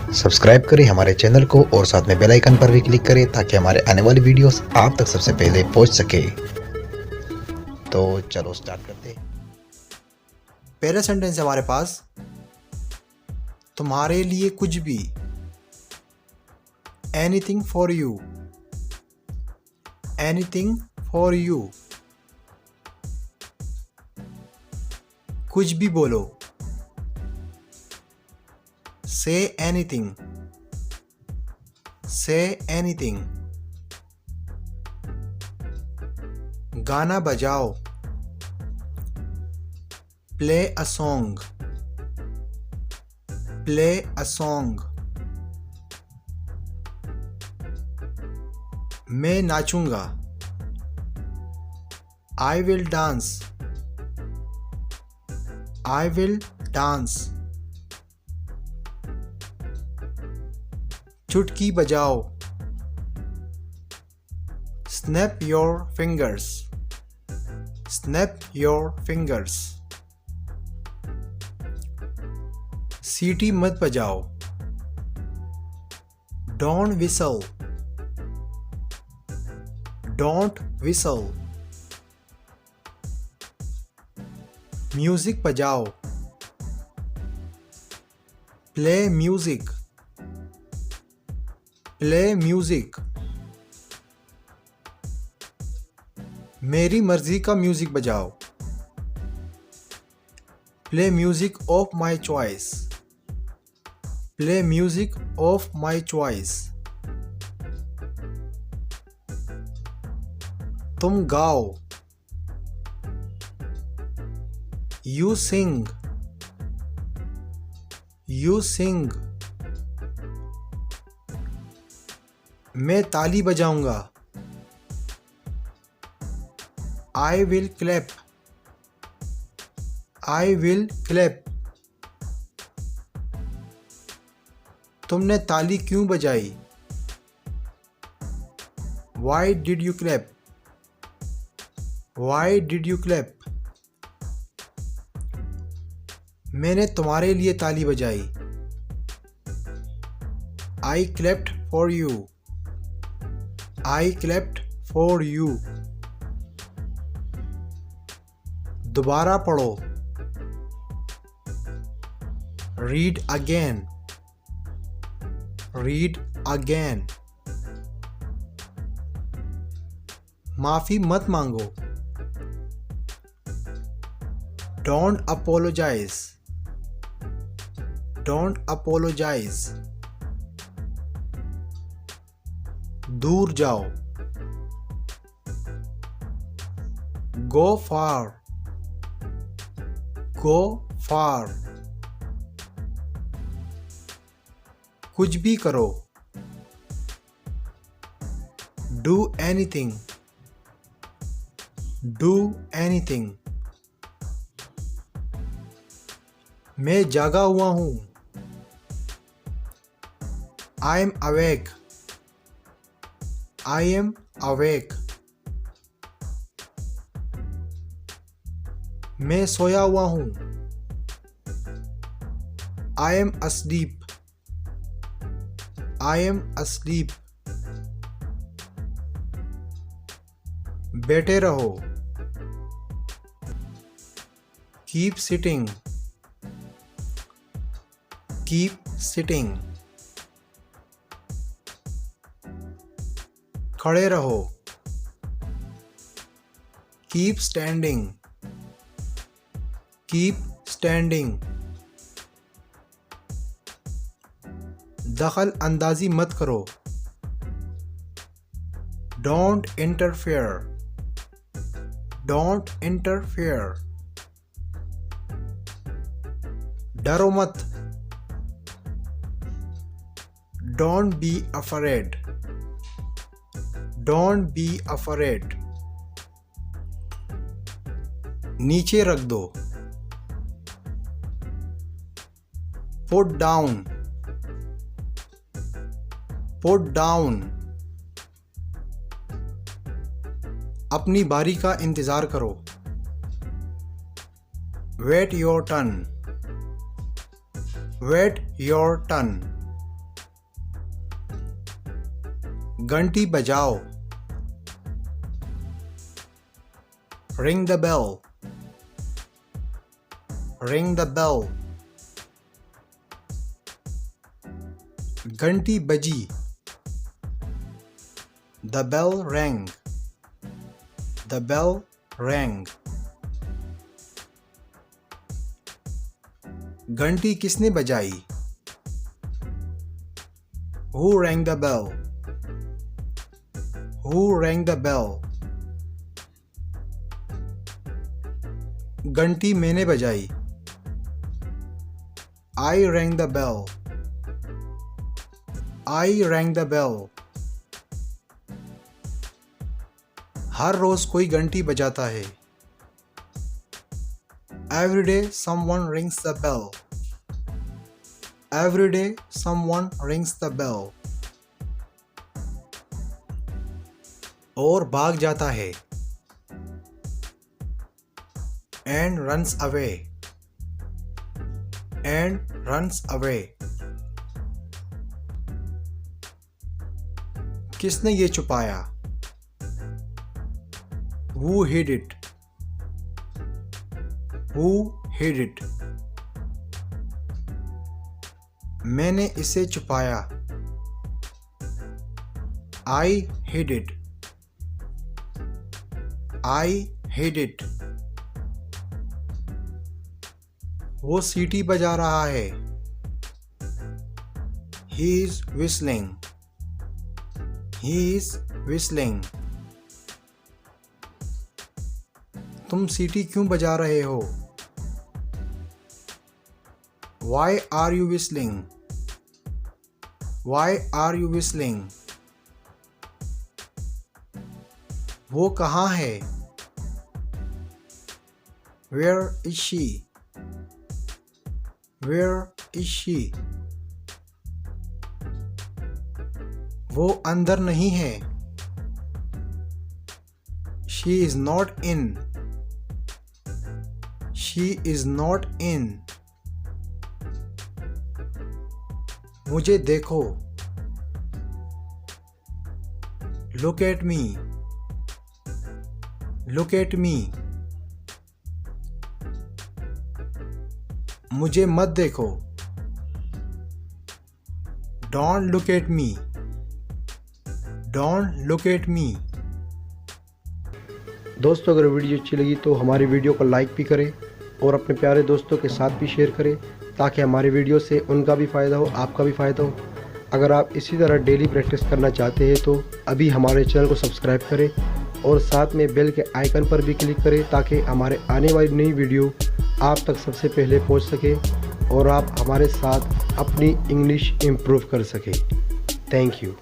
Subscribe करें हमारे channel को और साथ में बेल आइकन पर भी क्लिक करें ताकि हमारे आने वाली वीडियोस आप तक सबसे पहले पहुंच सके। तो चलो स्टार्ट करते हैं। पहला सेंटेंस है हमारे पास, तुम्हारे लिए कुछ भी, anything for you, anything for you. कुछ भी बोलो, से एनीथिंग, से एनीथिंग। गाना बजाओ, play a song, play a song. मैं नाचूंगा, I will dance, I will dance. चुटकी बजाओ, snap your fingers, snap your fingers. सीटी मत बजाओ, don't whistle, don't whistle. Music बजाओ, प्ले म्यूजिक, प्ले म्यूजिक। मेरी मर्जी का म्यूजिक बजाओ, play music of my choice, play music of my choice. तुम गाओ, यू सिंग, यू सिंग। मैं ताली बजाऊंगा, I will clap, I will clap. तुमने ताली क्यों बजाई, why did you clap, why did you clap. मैंने तुम्हारे लिए ताली बजाई, I clapped for you, I clapped for you. दोबारा पढ़ो, रीड अगेन, रीड अगेन। माफी मत मांगो, डोंट अपोलोजाइज, डोंट अपोलोजाइज। दूर जाओ, गो फार, गो फार। कुछ भी करो, डू एनीथिंग, डू एनीथिंग। मैं जागा हुआ हूं, I am awake, I am awake. मैं सोया हुआ हूं, I am asleep, I am asleep. बैठे रहो, कीप सिटिंग, कीप सिटिंग। खड़े रहो, कीप स्टैंडिंग, कीप स्टैंडिंग। दखल अंदाजी मत करो, डोंट इंटरफेयर, डोंट इंटरफेयर। डरो मत, don't be afraid, don't be afraid. नीचे रख दो, पुट डाउन, पुट डाउन। अपनी बारी का इंतजार करो, wait your turn, wait your turn. घंटी बजाओ, ring the bell, ring the bell, घंटी बजी, the bell rang, the bell rang, घंटी किसने बजाई, who rang the bell, who rang the bell, घंटी मैंने बजाई, I rang the bell, I rang the bell, हर रोज कोई घंटी बजाता है, every day someone rings the bell, every day someone rings the bell, और भाग जाता है, and runs away, and runs away, किसने ये छुपाया, who hid it, who hid it, मैंने इसे छुपाया, I hid it, I hid it, वो सीटी बजा रहा है, he is whistling, he is whistling, तुम सीटी क्यों बजा रहे हो, why are you whistling, why are you whistling, वो कहाँ है, where is she, where is she, वो अंदर नहीं है, she is not in, she is not in, मुझे देखो, look at me, look at me, मुझे मत देखो, don't look at me, don't look at me। दोस्तों अगर वीडियो अच्छी लगी तो हमारी वीडियो को लाइक भी करें और अपने प्यारे दोस्तों के साथ भी शेयर करें ताकि हमारी वीडियो से उनका भी फ़ायदा हो, आपका भी फ़ायदा हो। अगर आप इसी तरह डेली प्रैक्टिस करना चाहते हैं तो अभी हमारे चैनल को सब्सक्राइब करें और साथ में बेल के आइकन पर भी क्लिक करें ताकि हमारे आने वाली नई वीडियो आप तक सबसे पहले पहुंच सके और आप हमारे साथ अपनी इंग्लिश इम्प्रूव कर सकें। Thank you.